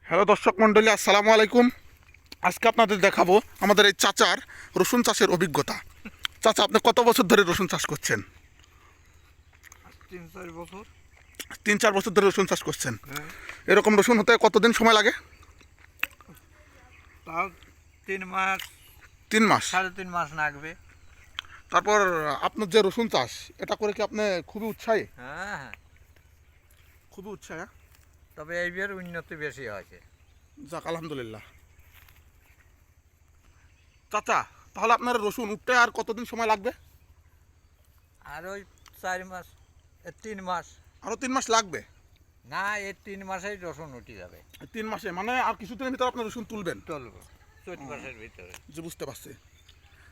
Hello দর্শক মণ্ডলী, আসসালামু আলাইকুম। আজকে আপনাদের দেখাবো আমাদের এই চাচার রসুন চাষের অভিজ্ঞতা। চাচা, আপনি কত বছর ধরে রসুন চাষ করছেন? 3-4 বছর। 3-4 বছর ধরে রসুন চাষ করছেন। হ্যাঁ, এরকম রসুন হতে কতদিন সময় লাগে? তাও 3 মাস, 3 মাস। 3.5 মাস লাগবে। তারপর আপনার যে রসুন চাষ, এটা করে কি আপনি খুবই উৎসাহী? হ্যাঁ হ্যাঁ, খুবই উৎসাহী, হ্যাঁ? তবে এইবার উন্নতি বেশি হয়েছে। যাক, আলহামদুলিল্লাহ। চাচা, তাহলে আপনার রসুন উঠতে আর কতদিন সময় লাগবে? আর ওই 4 মাস, 3 মাস। আরও 3 মাস লাগবে? না, এই 3 মাসেই রসুন উঠে যাবে। 3 মাসে মানে আর কিছুদিনের ভিতরে আপনার রসুন তুলবেন? চলবে 4 মাসের ভিতরে। যে বুঝতে পারছি।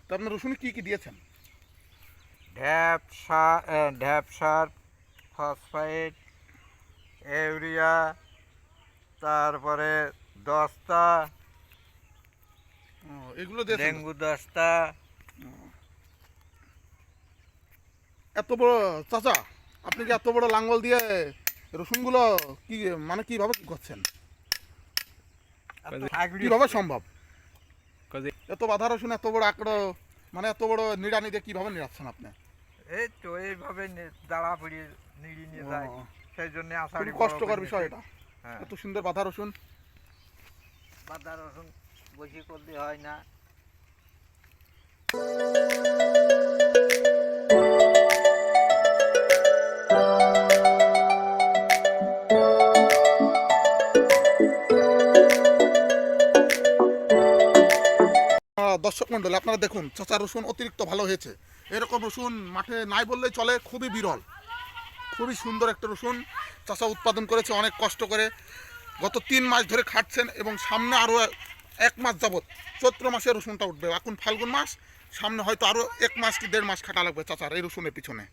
তা আপনার রসুনে কী কী দিয়েছেন? ঢ্যাপ সার, ফসফেট, ইউরিয়া, তারপরে দস্তা, এগুলো দিয়েছেন? ডেঙ্গু দস্তা। এত বড় চাচা, আপনি কি এত বড় লাঙ্গল দিয়ে রসুনগুলো কি মানে কিভাবে কি করছেন? কিভাবে সম্ভব? এত বাধা রসুন, এত বড় আঁকড়ো, মানে এত বড় নিড়ানি দিয়ে কিভাবে নিড়াচ্ছেন আপনি? এই তো এইভাবে দাঁড়া পড়িয়ে নিড়িয়ে নিয়ে যায়, সেই জন্য খুবই কষ্টকর বিষয় এটা। হ্যাঁ, এত সুন্দর বাধা রসুন। বাদা রসুন বেশি করলে হয় না। দর্শক মণ্ডলী, আপনারা দেখুন, চাচা রসুন অতিরিক্ত ভালো হয়েছে। এরকম রসুন মাঠে নাই বললেই চলে, খুবই বিরল। খুবই সুন্দর একটা রসুন চাচা উৎপাদন করেছে অনেক কষ্ট করে। গত 3 মাস ধরে খাটছেন এবং সামনে আরও 1 মাস যাবত, চৈত্র মাসে রসুনটা উঠবে। এখন ফাল্গুন মাস, সামনে হয়তো আরও 1 মাস কি 1.5 মাস খাটা লাগবে চাচার এই রসুনের পিছনে।